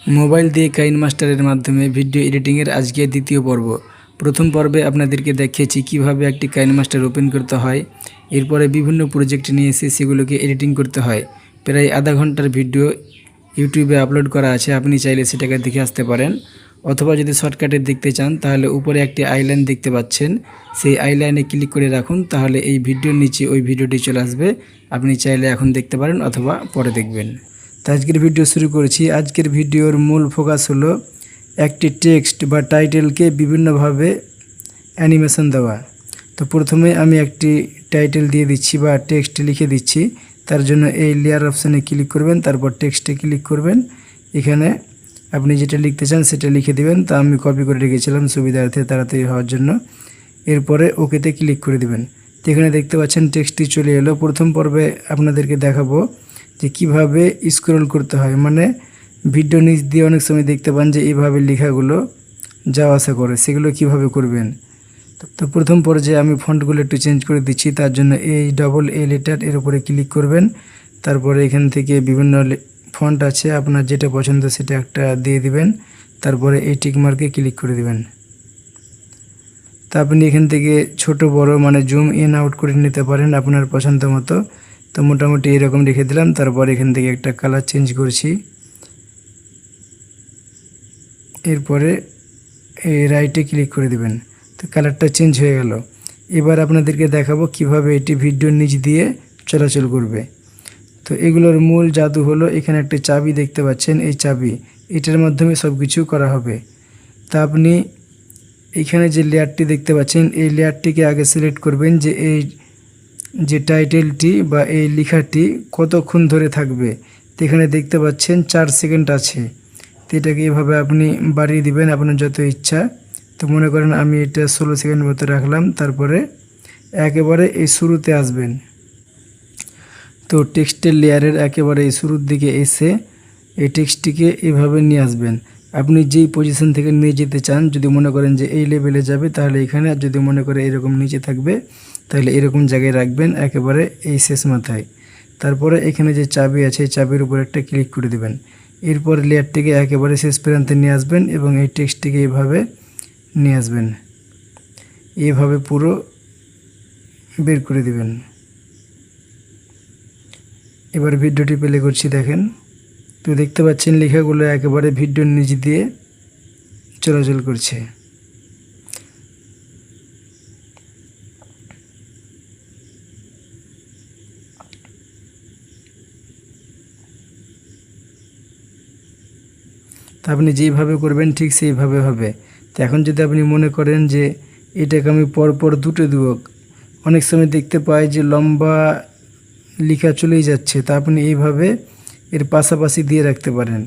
Mobile দিয়ে কাইনমাস্টারের মাধ্যমে video এডিটিংয়ের আজকে দ্বিতীয় পর্ব। প্রথম পর্বে আপনাদেরকে দেখিয়েছি কিভাবে একটি কাইনমাস্টার ওপেন করতে হয়, এরপরে বিভিন্ন প্রজেক্ট নিয়ে এসে সেগুলোকে এডিটিং করতে হয়। প্রায় আধা ঘন্টার ভিডিও ইউটিউবে আপলোড করা আছে, আপনি চাইলে সেটাকে দেখে আসতে পারেন। অথবা যদি শর্টকাটে দেখতে চান তাহলে উপরে একটি আইলাইন দেখতে পাচ্ছেন, সেই আইলাইনে ক্লিক করে রাখুন, তাহলে এই ভিডিওর নিচে ওই ভিডিওটি চলে আসবে। আপনি চাইলে এখন দেখতে পারেন অথবা পরে দেখবেন। তো আজকের ভিডিও শুরু করেছি। আজকের ভিডিওর মূল ফোকাস হলো একটি টেক্সট বা টাইটেলকে বিভিন্নভাবে অ্যানিমেশন দেওয়া। তো প্রথমে আমি একটি টাইটেল দিয়ে দিচ্ছি বা টেক্সট লিখে দিচ্ছি। তার জন্য এই লেয়ার অপশানে ক্লিক করবেন, তারপর টেক্সটে ক্লিক করবেন। এখানে আপনি যেটা লিখতে চান সেটা লিখে দিবেন। তা আমি কপি করে রেখেছিলাম সুবিধার্থে তাড়াতাড়ি হওয়ার জন্য। এরপরে ওকেতে ক্লিক করে দিবেন। তো এখানে দেখতে পাচ্ছেন টেক্সটটি চলে এলো। প্রথম পর্বে আপনাদেরকে দেখাবো যে কিভাবে স্ক্রল করতে হয়, মানে ভিডিও নিচ দিয়ে অনেক সময় দেখতে পান যে এইভাবে লেখাগুলো যাওয়া আসা করে, সেগুলো কিভাবে করবেন। তো প্রথম পর্যায়ে আমি ফন্টগুলো একটু চেঞ্জ করে দিচ্ছি। তার জন্য এই ডবল এ লেটার এর উপরে ক্লিক করবেন। তারপরে এখান থেকে বিভিন্ন ফন্ট আছে, আপনার যেটা পছন্দ সেটা একটা দিয়ে দিবেন। তারপরে এই টিক মার্কে ক্লিক করে দিবেন। তা আপনি এখান থেকে ছোট বড় মানে জুম ইন আউট করে নিতে পারেন আপনার পছন্দ মতো। তো মোটামুটি এরকম রেখে দিলাম। তারপর এখান থেকে একটা কালার চেঞ্জ করছি। এরপরে এই রাইটে ক্লিক করে দিবেন। তো কালারটা চেঞ্জ হয়ে গেল। এবার আপনাদেরকে দেখাবো কিভাবে এটি ভিডিওর নিচ দিয়ে চলাচল করবে। তো এগুলোর মূল জাদু হলো এখানে একটা চাবি দেখতে পাচ্ছেন, এই চাবি, এটার মাধ্যমে সব কিছু করা হবে। তা আপনি এখানে যে লেয়ারটি দেখতে পাচ্ছেন এই লেয়ারটিকে আগে সিলেক্ট করবেন যে এই যে টাইটেলটি বা এই লেখাটি কতক্ষণ ধরে থাকবে। তো এখানে দেখতে পাচ্ছেন 4 সেকেন্ড আছে। তো এটাকে এভাবে আপনি বাড়িয়ে দিবেন আপনার যত ইচ্ছা। তো মনে করেন আমি এটা 16 সেকেন্ড মতো রাখলাম। তারপরে একেবারে এই শুরুতে আসবেন। তো টেক্সটের লেয়ারের একেবারে এই শুরুর দিকে এসে এই টেক্সটটিকে এভাবে নিয়ে আসবেন। আপনি যেই পজিশন থেকে নিয়ে যেতে চান, যদি মনে করেন যে এই লেভেলে যাবে তাহলে এখানে, আর যদি মনে করে এরকম নিচে থাকবে তাহলে এরকম জায়গায় রাখবেন, একেবারে এই শেষ মাথায়। তারপরে এখানে যে চাবি আছে এই চাবির উপর একটা ক্লিক করে দেবেন। এরপর লেয়ারটিকে একেবারে শেষ প্রান্তে নিয়ে আসবেন এবং এই টেক্সটটিকে এইভাবে নিয়ে আসবেন, এইভাবে পুরো বের করে দিবেন। এবার ভিডিওটি প্লে করছি, দেখেন। তো দেখতে পাচ্ছেন লেখাগুলো একেবারে ভিডিওর নিচ দিয়ে চলাচল করছে। তা আপনি যেইভাবে করবেন ঠিক সেইভাবে হবে। তো এখন যদি আপনি মনে করেন যে এটাকে আমি পরপর দুটো দেব, অনেক সময় দেখতে পাই যে লম্বা লেখা চলেই যাচ্ছে, তা আপনি এইভাবে এর পাশাপাশি দিয়ে রাখতে পারেন।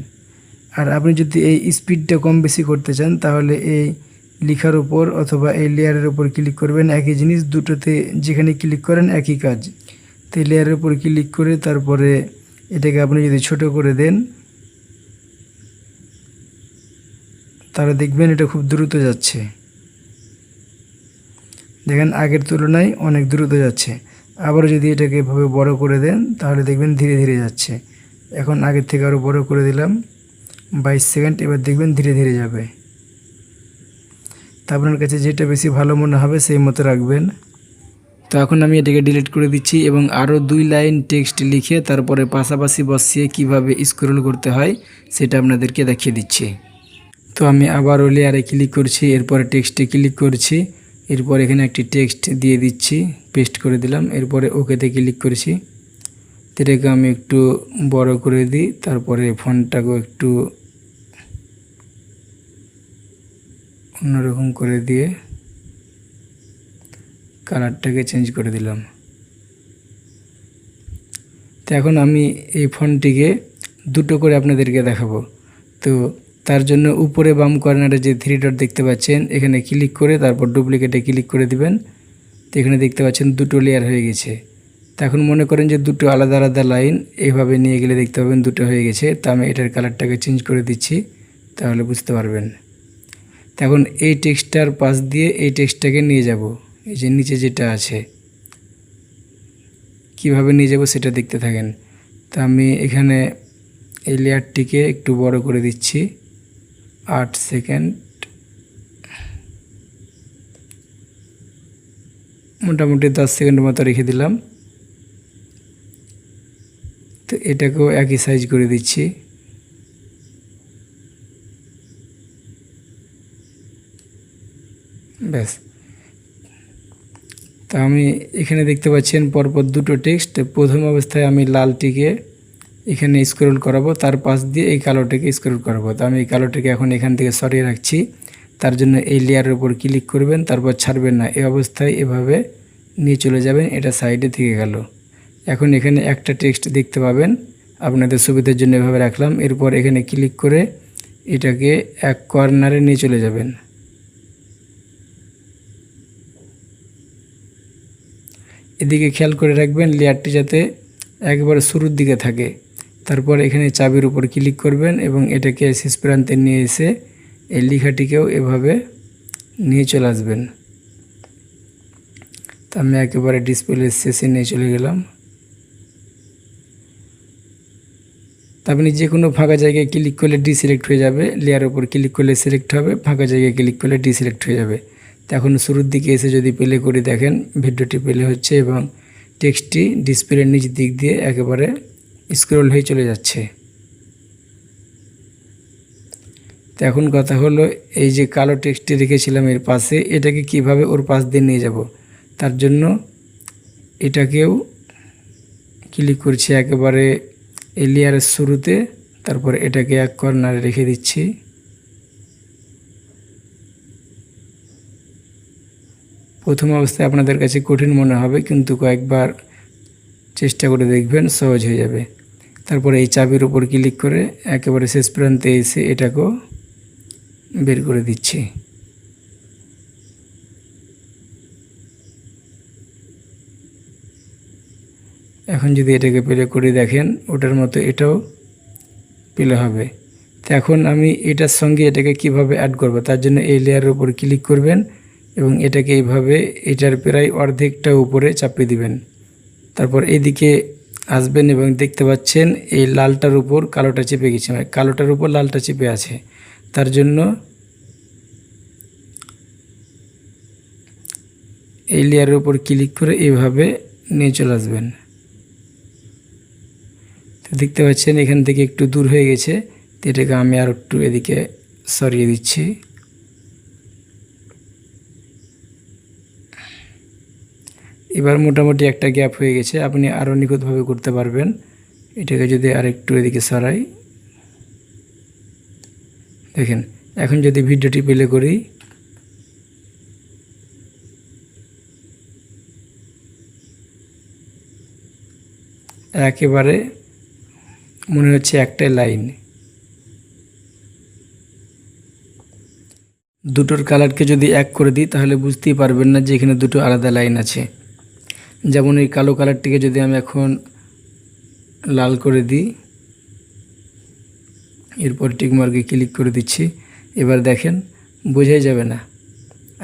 আর আপনি যদি এই স্পিডটা কম বেশি করতে চান তাহলে এই লেখার উপর অথবা এই লেয়ারের উপর ক্লিক করবেন। একই জিনিস দুটোতে যেখানে ক্লিক করেন একই কাজ। তো এই লেয়ারের উপর ক্লিক করে তারপরে এটাকে আপনি যদি ছোট করে দেন তাহলে দেখবেন এটা খুব দ্রুত যাচ্ছে। দেখেন আগের তুলনায় অনেক দ্রুত যাচ্ছে। আবার যদি এটাকে এভাবে বড় করে দেন তাহলে দেখবেন ধীরে ধীরে যাচ্ছে। এখন আগের থেকে আরও বড় করে দিলাম, 22 সেকেন্ড। এবার দেখবেন ধীরে ধীরে যাবে। তা আপনার কাছে যেটা বেশি ভালো মনে হবে সেই মতো রাখবেন। তো এখন আমি এটাকে ডিলিট করে দিচ্ছি এবং আরও 2 লাইন টেক্সট লিখে তারপরে পাশাপাশি বসিয়ে কিভাবে স্ক্রল করতে হয় সেটা আপনাদেরকে দেখিয়ে দিচ্ছি। তো আমি আবারও লেয়ারে ক্লিক করছি, এরপরে টেক্সটে ক্লিক করছি, এরপর এখানে একটি টেক্সট দিয়ে দিচ্ছি, পেস্ট করে দিলাম। এরপরে ওকেতে ক্লিক করছি। এটাকে আমি একটু বড় করে দিই, তারপরে ফন্টটাকেও একটু অন্যরকম করে দিয়ে কালারটাকে চেঞ্জ করে দিলাম। তো এখন আমি এই ফন্টটিকে দুটো করে আপনাদেরকে দেখাবো। তো তার জন্য উপরে বাম কর্নারে যে 3 ডট দেখতে পাচ্ছেন এখানে ক্লিক করে তারপর ডুপ্লিকেটে ক্লিক করে দিবেন। তো এখানে দেখতে পাচ্ছেন দুটো লেয়ার হয়ে গেছে। তো এখন মনে করেন যে দুটো আলাদা আলাদা লাইন এইভাবে নিয়ে গেলে দেখতে পাবেন দুটো হয়ে গেছে। তো আমি এটার কালারটাকে চেঞ্জ করে দিচ্ছি, তাহলে বুঝতে পারবেন। তো এখন এই টেক্সটটার পাশ দিয়ে এই টেক্সটটাকে নিয়ে যাব, এই যে নিচে যেটা আছে কিভাবে নিয়ে যাব সেটা দেখতে থাকেন। তো আমি এখানে এই লেয়ারটিকে একটু বড় করে দিচ্ছি 8 সেকেন্ড, মোটামুটি 10 সেকেন্ড মতো রেখে দিলাম। তো এটাকেও একই সাইজ করে দিচ্ছি। ব্যাস। তা আমি এখানে দেখতে পাচ্ছেন পরপর দুটো টেক্সট। প্রথম অবস্থায় আমি লালটিকে এখানে স্ক্রল করাবো, তার পাশ দিয়ে এই কালোটিকে স্ক্রল করাবো। তো আমি এই কালোটিকে এখন এখান থেকে সরিয়ে রাখছি। তার জন্য এই লেয়ারের উপর ক্লিক করবেন, তারপর ছাড়বেন না, এই অবস্থায় এভাবে নিয়ে চলে যাবেন। এটা সাইডে থেকে গেল। এখন এখানে একটা টেক্সট দেখতে পাবেন, আপনাদের সুবিধার জন্য এভাবে রাখলাম। এরপর এখানে ক্লিক করে এটাকে এক কর্নারে নিয়ে চলে যাবেন। এদিকে খেয়াল করে রাখবেন লেয়ারটি যাতে একবারে শুরুর দিকে থাকে। তারপর এখানে চাবির উপর ক্লিক করবেন এবং এটাকে শেষ প্রান্তে নিয়ে এসে এই লেখাটিকেও এভাবে নিয়ে চলে আসবেন। তা আমি একেবারে ডিসপ্লের শেষে নিয়ে চলে গেলাম। তা আপনি যে কোনো ফাঁকা জায়গায় ক্লিক করলে ডিসিলেক্ট হয়ে যাবে, লেয়ারের উপর ক্লিক করলে সিলেক্ট হবে, ফাঁকা জায়গায় ক্লিক করলে ডিসিলেক্ট হয়ে যাবে। তো এখন শুরুর দিকে এসে যদি প্লে করে দেখেন, ভিডিওটি প্লে হচ্ছে এবং টেক্সটটি ডিসপ্লের নিচ দিক দিয়ে একেবারে স্ক্রল হয়ে চলে যাচ্ছে। তো এখন কথা হলো, এই যে কালো টেক্সটটি রেখেছিলাম এর পাশে, এটাকে কিভাবে ওর পাশ দিয়ে নিয়ে যাব। তার জন্য এটাকেও ক্লিক করছি একেবারে এই লেয়ারের শুরুতে, তারপর এটাকে এক কর্নারে রেখে দিচ্ছি। প্রথম অবস্থায় আপনাদের কাছে কঠিন মনে হবে, কিন্তু কয়েকবার চেষ্টা করে দেখবেন, সহজ হয়ে যাবে। তারপরে এই চাবির উপর ক্লিক করে একেবারে শেষ প্রান্তে এসে এটাকেও বের করে দিচ্ছি। এখন যদি এটাকে প্লে করে দেখেন, ওটার মতো এটাও প্লে হবে। তো এখন আমি এটার সঙ্গে এটাকে কিভাবে অ্যাড করব, তার জন্য এই লেয়ারের উপর ক্লিক করবেন এবং এটাকে এইভাবে এটার প্রায় অর্ধেকটা উপরে চাপিয়ে দিবেন। তারপর এদিকে আসবেন এবং দেখতে পাচ্ছেন এই লালটার উপর কালোটা চেপে গেছে, মানে কালোটার উপর লালটা চেপে আছে। তার জন্য এই লেয়ারের উপর ক্লিক করে এইভাবে নিয়ে চলে আসবেন। তো দেখতে পাচ্ছেন এখান থেকে একটু দূর হয়ে গেছে, তো এটাকে আমি আর একটু এদিকে সরিয়ে দিচ্ছি। এবার মোটামুটি একটা গ্যাপ হয়ে গেছে, আপনি আরও নিখুঁতভাবে করতে পারবেন। এটাকে যদি আর একটু এদিকে সরাই, দেখেন এখন যদি ভিডিওটি প্লে করি, একেবারে মনে হচ্ছে একটাই লাইন। দুটোর কালারকে যদি এক করে দিই তাহলে বুঝতেই পারবেন না যে এখানে দুটো আলাদা লাইন আছে। যেমন এই কালো কালারটিকে যদি আমি এখন লাল করে দিই, এরপর টিকমার্কে ক্লিক করে দিচ্ছি, এবার দেখেন বোঝাই যাবে না।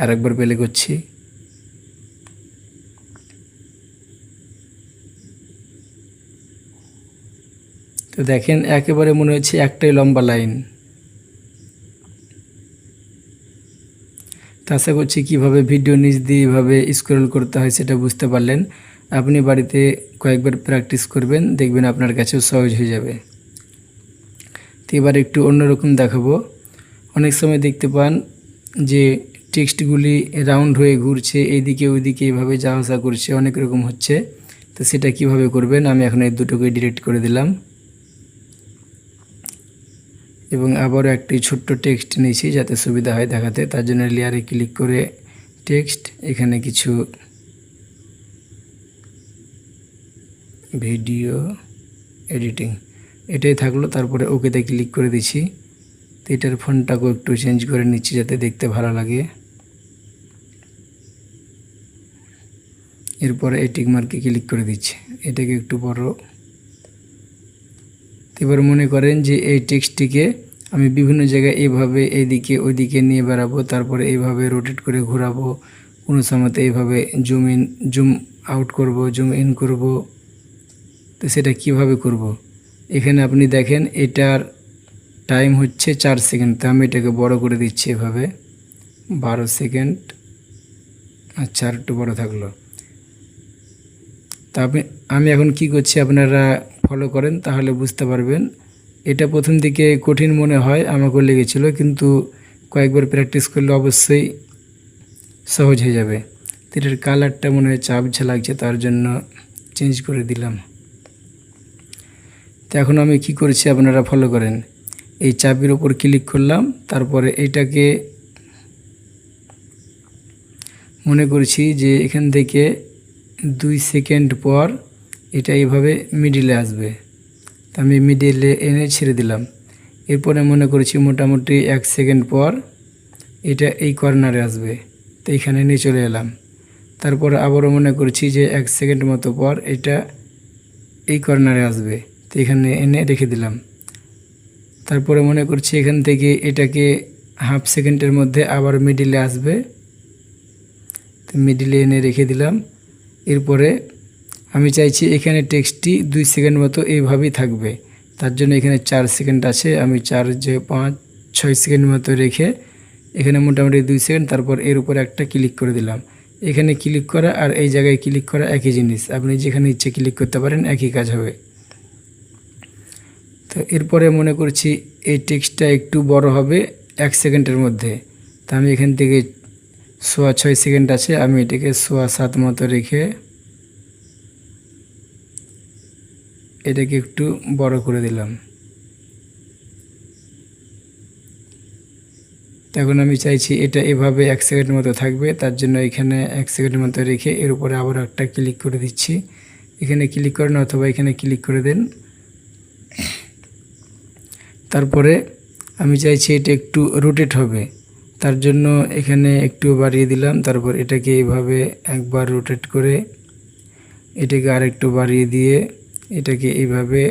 আর একবার প্লে করছি, তো দেখেন একেবারে মনে হচ্ছে একটাই লম্বা লাইন। তো আশা করছি কীভাবে ভিডিও নিচ দিয়ে এভাবে স্ক্রল করতে হয় সেটা বুঝতে পারলেন। আপনি বাড়িতে কয়েকবার প্র্যাকটিস করবেন, দেখবেন আপনার কাছেও সহজ হয়ে যাবে। তো এবার একটু অন্যরকম দেখাবো। অনেক সময় দেখতে পান যে টেক্সটগুলি রাউন্ড হয়ে ঘুরছে, এইদিকে ওইদিকে এইভাবে যাওয়া আসা করছে, অনেক রকম হচ্ছে। তো সেটা কিভাবে করবেন, আমি এখন এই দুটোকে ডিলিট করে দিলাম এবং আবারও একটি ছোট্ট টেক্সট নিয়েছি যাতে সুবিধা হয় দেখাতে। তার জন্য লেয়ারে ক্লিক করে টেক্সট, এখানে কিছু ভিডিও এডিটিং এটাই থাকলো, তারপরে ওকেতে ক্লিক করে দিচ্ছি। তো এটার ফন্টটাকেও একটু চেঞ্জ করে নিচ্ছি যাতে দেখতে ভালো লাগে। এরপরে এই টিক মার্কে ক্লিক করে দিচ্ছি, এটাকে একটু বড়। এবার মনে করেন যে এই টেক্সটটিকে আমি বিভিন্ন জায়গায় এইভাবে এইদিকে ওইদিকে নিয়ে বেড়াবো, তারপরে এইভাবে রোটেট করে ঘোরাবো, কোনো সময়তে এইভাবে জুম আউট করব, জুম ইন করব। তো সেটা কিভাবে করব, এখানে আপনি দেখেন এটার টাইম হচ্ছে 4 সেকেন্ড। তো আমি এটাকে বড় করে দিচ্ছি এভাবে 12 সেকেন্ড। আচ্ছা, আর একটু বড় থাকলো। তা আমি এখন কি করছি আপনারা ফলো করেন তাহলে বুঝতে পারবেন। এটা প্রথম দিকে কঠিন মনে হয়, আমাকেও লেগেছিল, কিন্তু কয়েকবার প্র্যাকটিস করলে অবশ্যই সহজ হয়ে যাবে। তো এটার কালারটা মনে হয় আবছা লাগছে, তার জন্য চেঞ্জ করে দিলাম। তো এখন আমি কি করছি আপনারা ফলো করেন। এই চাবির ওপর ক্লিক করলাম, তারপরে এটাকে মনে করছি যে এখান থেকে 2 সেকেন্ড পর এটা এইভাবে মিডিলে আসবে। তো আমি মিডিলে এনে ছেড়ে দিলাম। এরপরে মনে করছি মোটামুটি 1 সেকেন্ড পর এটা এই কর্নারে আসবে। তো এইখানে নিয়ে চলে এলাম। তারপর আবারও মনে করছি যে 1 সেকেন্ড মতো পর এটা এই কর্নারে আসবে। তো এখানে এনে রেখে দিলাম। তারপরে মনে করছি এখান থেকে এটাকে হাফ সেকেন্ডের মধ্যে আবার মিডিলে আসবে। তো মিডিলে এনে রেখে দিলাম। এরপরে আমি চাইছি এখানে টেক্সটটি 2 সেকেন্ড মতো এইভাবেই থাকবে। তার জন্য এখানে 4 সেকেন্ড আছে, আমি 4 যে 5-6 সেকেন্ড মতো রেখে এখানে মোটামুটি 2 সেকেন্ড, তারপর এর উপরে একটা ক্লিক করে দিলাম। এখানে ক্লিক করা আর এই জায়গায় ক্লিক করা একই জিনিস, আপনি যেখানে ইচ্ছে ক্লিক করতে পারেন, একই কাজ হবে। তো এরপরে মনে করছি এই টেক্সটটা একটু বড় হবে 1 সেকেন্ডের মধ্যে। তা আমি এখান থেকে 6.25 সেকেন্ড আছে, আমি এটাকে 7.25 মতো রেখে এটাকে একটু বড় করে দিলাম। এখন আমি চাইছি এটা এভাবে 1 সেকেন্ড মতো থাকবে, তার জন্য এখানে 1 সেকেন্ড মতো রেখে এর উপরে আবার একটা ক্লিক করে দিচ্ছি। এখানে ক্লিক করেন অথবা এখানে ক্লিক করে দেন। তারপরে আমি চাইছি এটা একটু রোটেট হবে, তার জন্য এখানে একটু বাড়িয়ে দিলাম। তারপর এটাকে এইভাবে একবার রোটেট করে এটাকে আরেকটু বাড়িয়ে দিয়ে এটাকে এইভাবে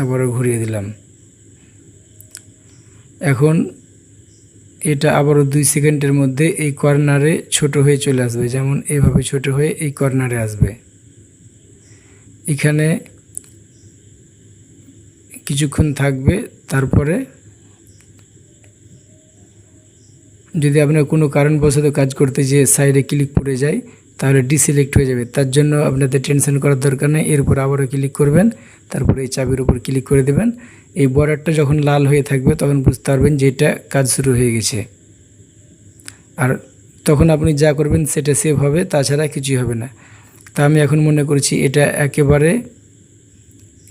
আবারও ঘুরিয়ে দিলাম। এখন এটা আবারও 2 সেকেন্ডের মধ্যে এই কর্নারে ছোট হয়ে চলে আসবে, যেমন এইভাবে ছোট হয়ে এই কর্নারে আসবে। এখানে কিছুক্ষণ থাকবে, তারপরে যদি আপনার কোনো কারণবশত কাজ করতে যেয়ে সাইডে ক্লিক পড়ে যায় তাহলে ডিসিলেক্ট হয়ে যাবে। তার জন্য আপনাদের টেনশন করার দরকার নেই। এরপর আবারও ক্লিক করবেন, তারপরে এই চাবির উপর ক্লিক করে দেবেন। এই বর্ডারটা যখন লাল হয়ে থাকবে তখন বুঝতে পারবেন যে এটা কাজ শুরু হয়ে গেছে। আর তখন আপনি যা করবেন সেটা সেভ হবে, তাছাড়া কিছুই হবে না। তা আমি এখন মনে করছি এটা একেবারে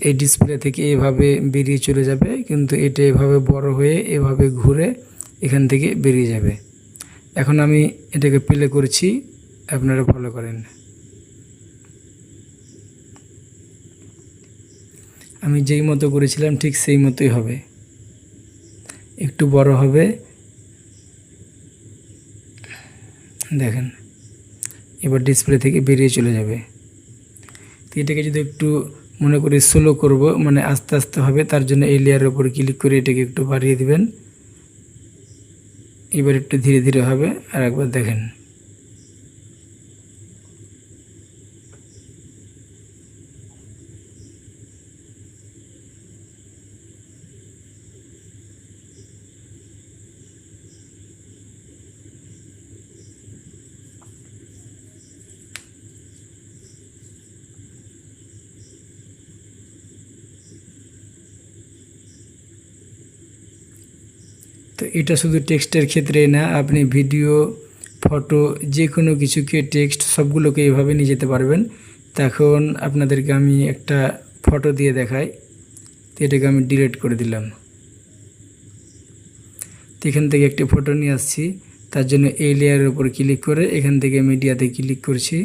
এই ডিসপ্লে থেকে এভাবে বেরিয়ে চলে যাবে, কিন্তু এটা এভাবে বড় হয়ে এভাবে ঘুরে এখান থেকে বেরিয়ে যাবে। এখন আমি এটাকে প্লে করছি, আপনারা ফলো করেন। আমি যেই মতো করেছিলাম ঠিক সেই মতোই হবে, একটু বড় হবে। দেখেন এবার ডিসপ্লে থেকে বেরিয়ে চলে যাবে। তো এটাকে যদি একটু মনে করি স্লো করব, মানে আস্তে আস্তে হবে, তার জন্য এই লেয়ারের উপর ক্লিক করে এটাকে একটু বাড়িয়ে দিবেন। এবার একটু ধীরে ধীরে হবে, আর একবার দেখেন। তো এটা শুধু টেক্সটের ক্ষেত্রে না, আপনি ভিডিও, ফটো, যে কোনো কিছুকে টেক্সট সবগুলোকে এইভাবে নিয়ে যেতে পারবেন। তো এখন আপনাদেরকে আমি একটা ফটো দিয়ে দেখাই। তো এটাকে আমি ডিলিট করে দিলাম। তো এখান থেকে একটি ফটো নিয়ে আসছি, তার জন্য এই লেয়ারের উপর ক্লিক করে এখান থেকে মিডিয়াতে ক্লিক করছি।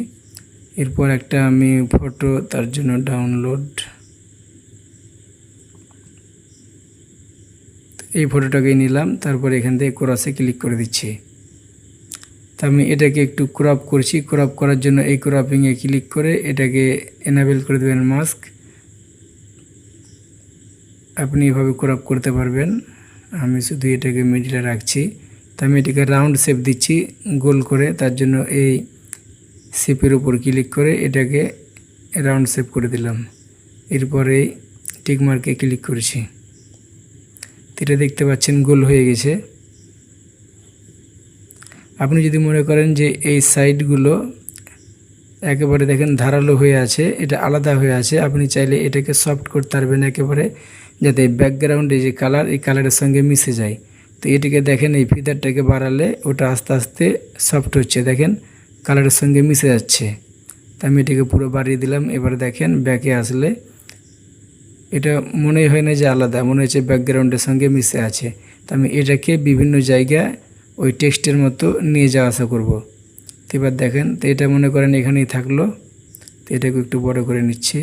এরপর একটা আমি ফটো, তার জন্য ডাউনলোড, এই ফটোটাকে নিলাম। তারপর এখান থেকে ক্রসে ক্লিক করে দিচ্ছি। তা আমি এটাকে একটু ক্রপ করছি। ক্রপ করার জন্য এই ক্রপিংয়ে ক্লিক করে এটাকে এনাবেল করে দেবেন মাস্ক। আপনি এভাবে ক্রপ করতে পারবেন। আমি শুধু এটাকে মিডিলে রাখছি। তা আমি এটাকে রাউন্ড শেপ দিচ্ছি গোল করে, তার জন্য এই শেপের উপর ক্লিক করে এটাকে রাউন্ড শেপ করে দিলাম। এরপরে টিক মার্কে ক্লিক করছি। এটা দেখতে পাচ্ছেন গোল হয়ে গেছে। আপনি যদি মনে করেন যে এই সাইডগুলো একেবারে দেখেন ধারালো হয়ে আছে, এটা আলাদা হয়ে আছে, আপনি চাইলে এটাকে সফট করতে পারবেন একেবারে, যাতে ব্যাকগ্রাউন্ডে যে কালার এই কালারের সঙ্গে মিশে যায়। তো এটাকে দেখেন এই ফিদারটাকে বাড়ালে ওটা আস্তে আস্তে সফট হচ্ছে, দেখেন কালারের সঙ্গে মিশে যাচ্ছে। তো আমি এটাকে পুরো বাড়িয়ে দিলাম। এবার দেখেন ব্যাকে আসলে এটা মনেই হয় না যে আলাদা, মনে হচ্ছে ব্যাকগ্রাউন্ডের সঙ্গে মিশে আছে। তো আমি এটাকে বিভিন্ন জায়গায় ওই টেক্সটের মতো নিয়ে যাওয়া আসা করব। তো এবার দেখেন, তো এটা মনে করেন এখানেই থাকলো। তো এটাকে একটু বড় করে নিচ্ছি।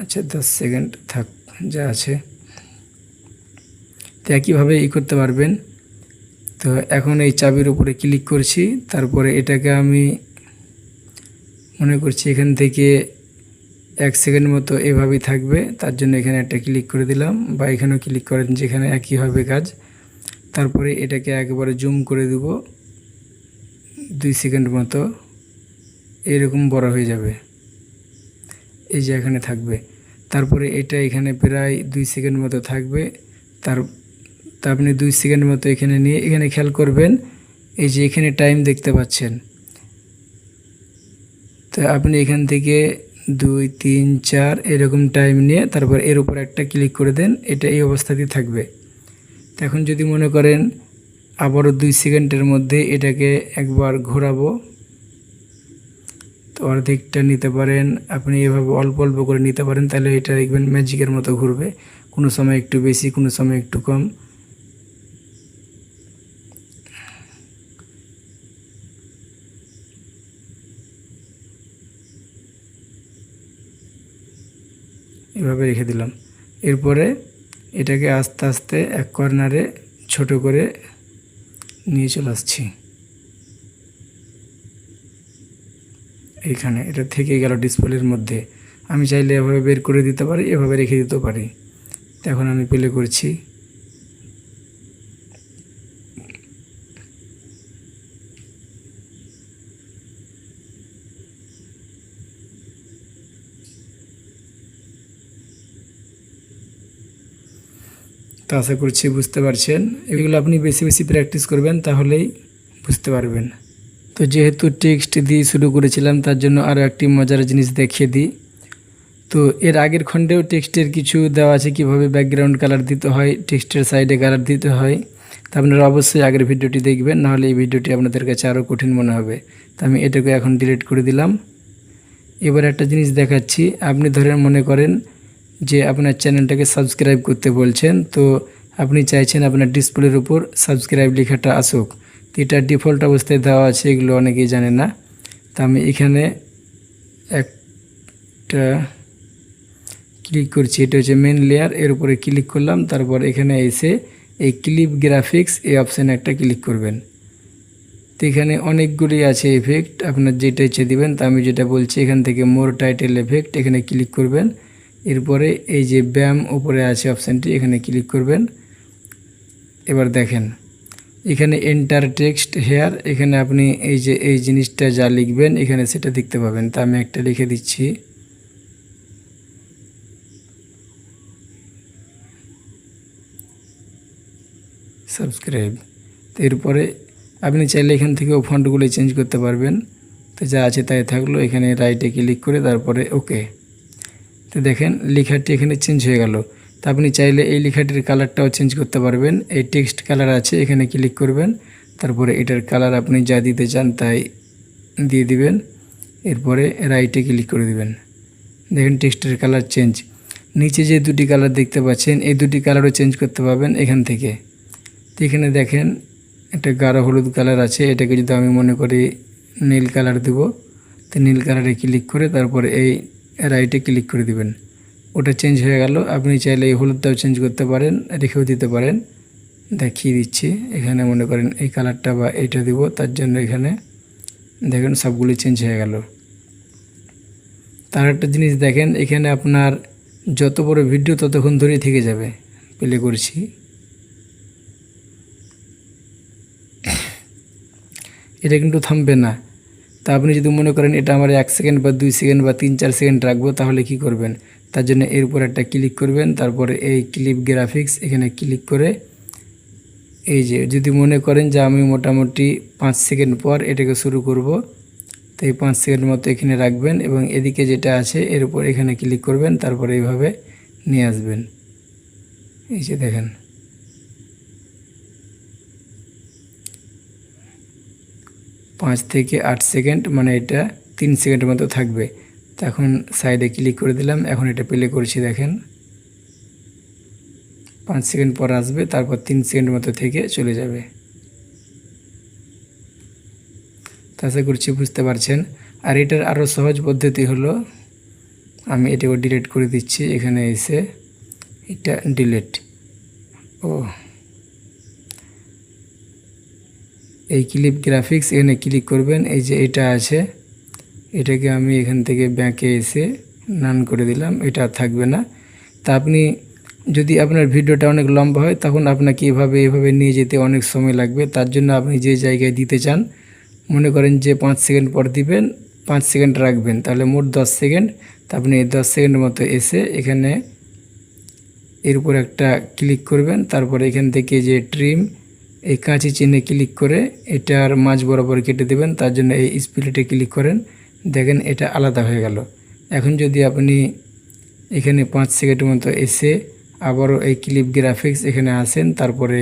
আচ্ছা 10 সেকেন্ড থাক যা আছে। তো একইভাবে করতে পারবেন। তো এখন এই চাবির উপরে ক্লিক করছি, তারপরে এটাকে আমি মনে করছি এখান থেকে 1 সেকেন্ড মতো এভাবেই থাকবে, তার জন্য এখানে একটা ক্লিক করে দিলাম, বা এখানেও ক্লিক করেন যেখানে একই হবে কাজ। তারপরে এটাকে একেবারে জুম করে দেব 2 সেকেন্ড মতো, এরকম বড় হয়ে যাবে, এই যে এখানে থাকবে। তারপরে এটা এখানে প্রায় 2 সেকেন্ড মতো থাকবে। তা আপনি 2 সেকেন্ড মতো এখানে নিয়ে এখানে খেয়াল করবেন, এই যে এখানে টাইম দেখতে পাচ্ছেন। তো আপনি এখান থেকে 2, 3, 4 এরকম টাইম নিয়ে তারপর এর উপর একটা ক্লিক করে দেন, এটা এই অবস্থাতেই থাকবে। তো এখন যদি মনে করেন আবারও 2 সেকেন্ডের মধ্যে এটাকে একবার ঘোরাবো, তো অর্ধেকটা নিতে পারেন আপনি, এভাবে অল্প অল্প করে নিতে পারেন, তাহলে এটা দেখবেন ম্যাজিকের মতো ঘুরবে, কোনো সময় একটু বেশি, কোনো সময় একটু কম। এভাবে রেখে দিলাম। এরপরে এটাকে আস্তে আস্তে এক কর্নারে ছোট করে নিয়ে চলে আসছি। এইখানে এটা থেকে গেল ডিসপ্লের মধ্যে। আমি চাইলে এভাবে বের করে দিতে পারি, এভাবে রেখে দিতে পারি। তো এখন আমি প্লে করছি। তো আশা করছি বুঝতে পারছেন। এগুলো আপনি বেশি বেশি প্র্যাকটিস করবেন, তাহলেই বুঝতে পারবেন। তো যেহেতু টেক্সট দিয়ে শুরু করেছিলাম, তার জন্য আরও একটি মজার জিনিস দেখিয়ে দিই। তো এর আগের খণ্ডেও টেক্সটের কিছু দেওয়া আছে, কীভাবে ব্যাকগ্রাউন্ড কালার দিতে হয়, টেক্সটের সাইডে কালার দিতে হয়। তো আপনারা অবশ্যই আগের ভিডিওটি দেখবেন, নাহলে এই ভিডিওটি আপনাদের কাছে আরও কঠিন মনে হবে। তো আমি এটাকে এখন ডিলিট করে দিলাম। এবার একটা জিনিস দেখাচ্ছি। আপনি ধরেন মনে করেন যে আপনার চ্যানেলটাকে সাবস্ক্রাইব করতে বলছেন, তো আপনি চাইছেন আপনার ডিসপ্লের উপর সাবস্ক্রাইব লেখাটা আসুক। তো এটা ডিফল্ট অবস্থায় দেওয়া আছে, এগুলো অনেকেই জানে না। তো আমি এখানে একটা ক্লিক করছি, এটা হচ্ছে মেন লেয়ার, এর উপরে ক্লিক করলাম। তারপর এখানে এসে এই ক্লিপ গ্রাফিক্স এই অপশানে একটা ক্লিক করবেন। তো এখানে অনেকগুলি আছে এফেক্ট, আপনার যেটা ইচ্ছে দিবেন। তো আমি যেটা বলছি এখান থেকে মোর টাইটেল এফেক্ট, এখানে ক্লিক করবেন। এরপরে এই যে ব্যাম উপরে আছে অপশানটি, এখানে ক্লিক করবেন। এবার দেখেন এখানে এন্টার টেক্সট হেয়ার, এখানে আপনি এই যে এই জিনিসটা যা লিখবেন এখানে সেটা দেখতে পাবেন। তা আমি একটা লিখে দিচ্ছি, সাবস্ক্রাইব। তো এরপরে আপনি চাইলে এখান থেকেও ফন্টগুলো চেঞ্জ করতে পারবেন। তো যা আছে তাই থাকলো, এখানে রাইটে ক্লিক করে তারপরে ওকে। তো দেখেন লেখাটি এখানে চেঞ্জ হয়ে গেল। তো আপনি চাইলে এই লেখাটির কালারটাও চেঞ্জ করতে পারবেন। এই টেক্সট কালার আছে, এখানে ক্লিক করবেন। তারপরে এটার কালার আপনি যা দিতে চান তাই দিয়ে দিবেন। এরপরে রাইটে ক্লিক করে দিবেন। দেখেন টেক্সটের কালার চেঞ্জ। নিচে যে দুটি কালার দেখতে পাচ্ছেন, এই দুটি কালারও চেঞ্জ করতে পারবেন এখান থেকে। তো এখানে দেখেন একটা গাঢ় হলুদ কালার আছে, এটাকে যদি আমি মনে করি নীল কালার দেব, তো নীল কালারে ক্লিক করে তারপরে এই রাইটে ক্লিক করে দিবেন, ওটা চেঞ্জ হয়ে গেল। আপনি চাইলে এই হলুদটাও চেঞ্জ করতে পারেন, রেখেও দিতে পারেন। দেখিয়ে দিচ্ছি, এখানে মনে করেন এই কালারটা বা এইটা দিব, তার জন্য এখানে দেখেন সবগুলি চেঞ্জ হয়ে গেল। তার একটা জিনিস দেখেন, এখানে আপনার যত বড় ভিডিও ততক্ষণ ধরেই থেকে যাবে। প্লে করছি, এটা কিন্তু থামবে না। তা আপনি যদি মনে করেন এটা আমার 1 সেকেন্ড বা 2 সেকেন্ড বা 3-4 সেকেন্ড রাখবো, তাহলে কি করবেন? তার জন্য এর উপর একটা ক্লিক করবেন, তারপরে এই ক্লিপ গ্রাফিক্স এখানে ক্লিক করে এই যে যদি মনে করেন যে আমি মোটামুটি 5 সেকেন্ড পর এটাকে শুরু করব, তো এই 5 সেকেন্ড মতো এখানে রাখবেন এবং এদিকে যেটা আছে এর উপর এখানে ক্লিক করবেন, তারপরে এইভাবে নিয়ে আসবেন। এই যে দেখেন 5 থেকে 8 সেকেন্ড, মানে এটা 3 সেকেন্ডের মতো থাকবে। তো এখন সাইডে ক্লিক করে দিলাম, এখন এটা প্লে করছি, দেখেন 5 সেকেন্ড পর আসবে, তারপর 3 সেকেন্ড মতো থেকে চলে যাবে। আশা করছি বুঝতে পারছেন। আর এটার আরও সহজ পদ্ধতি হলো, আমি এটাকে ডিলিট করে দিচ্ছি, এখানে এসে এটা ডিলিট, এই ক্লিপ গ্রাফিক্স এখানে ক্লিক করবেন, এই যে এটা আছে এটাকে আমি এখান থেকে ব্যাকে এসে নান করে দিলাম, এটা থাকবে না। তা আপনি যদি আপনার ভিডিওটা অনেক লম্বা হয় তখন আপনাকে এভাবে নিয়ে যেতে অনেক সময় লাগবে। তার জন্য আপনি যে জায়গায় দিতে চান, মনে করেন যে 5 সেকেন্ড পর দিবেন, 5 সেকেন্ড রাখবেন, তাহলে মোট 10 সেকেন্ড। তা আপনি 10 সেকেন্ড মতো এসে এখানে এর উপর একটা ক্লিক করবেন, তারপরে এখান থেকে যে ট্রিম এই কাঁচি চিহ্নে ক্লিক করে এটার মাঝ বরাবর কেটে দেবেন। তার জন্য এই স্প্লিটে ক্লিক করেন, দেখেন এটা আলাদা হয়ে গেল। এখন যদি আপনি এখানে 5 সেকেন্ডের মতো এসে আবারও এই ক্লিপ গ্রাফিক্স এখানে আসেন, তারপরে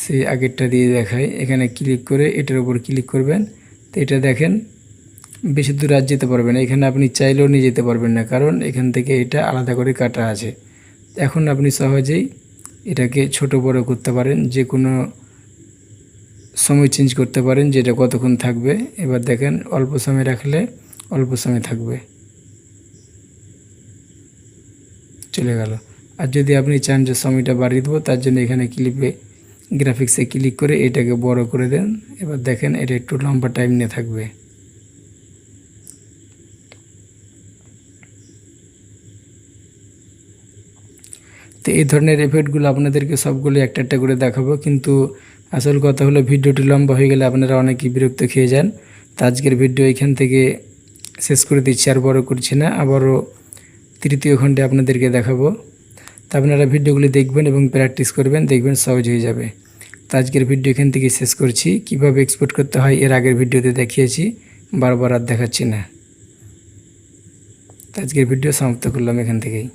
সেই আগেরটা দিয়ে দেখায়, এখানে ক্লিক করে এটার উপর ক্লিক করবেন। তো এটা দেখেন বেশি দূর আর যেতে পারবেন না, এখানে আপনি চাইলেও নিয়ে যেতে পারবেন না, কারণ এখান থেকে এটা আলাদা করে কাটা আছে। এখন আপনি সহজেই এটাকে ছোট বড় করতে পারেন, যে কোনো সময় চেঞ্জ করতে পারেন যে এটা কতক্ষণ থাকবে। এবার দেখেন অল্প সময় রাখলে অল্প সময় থাকবে, চলে গেল। আর যদি আপনি চান যে সময়টা বাড়িয়ে দেবো, তার জন্য এখানে ক্লিপে গ্রাফিক্সে ক্লিক করে এটাকে বড় করে দেন। এবার দেখেন এটা একটু লম্বা টাইম নিয়ে থাকবে। তো এই ধরনের এফেক্টগুলো আপনাদেরকে সবগুলো একটা একটা করে দেখাবো, কিন্তু আসল কথা হলো ভিডিওটি লম্বা হয়ে গেলে আপনারা অনেকেই বিরক্ত খেয়ে যান। তো আজকের ভিডিও এখান থেকে শেষ করে দিচ্ছি, আর বড় করছি না, আবারও তৃতীয় খণ্ডে আপনাদেরকে দেখাবো। তো আপনারা ভিডিওগুলি দেখবেন এবং প্র্যাকটিস করবেন, দেখবেন সহজ হয়ে যাবে। তো আজকের ভিডিও এখান থেকে শেষ করছি। কিভাবে এক্সপোর্ট করতে হয় এর আগের ভিডিওতে দেখিয়েছি, বারবার আর দেখাচ্ছি না। তো আজকের ভিডিও সমাপ্ত করলাম এখান থেকেই।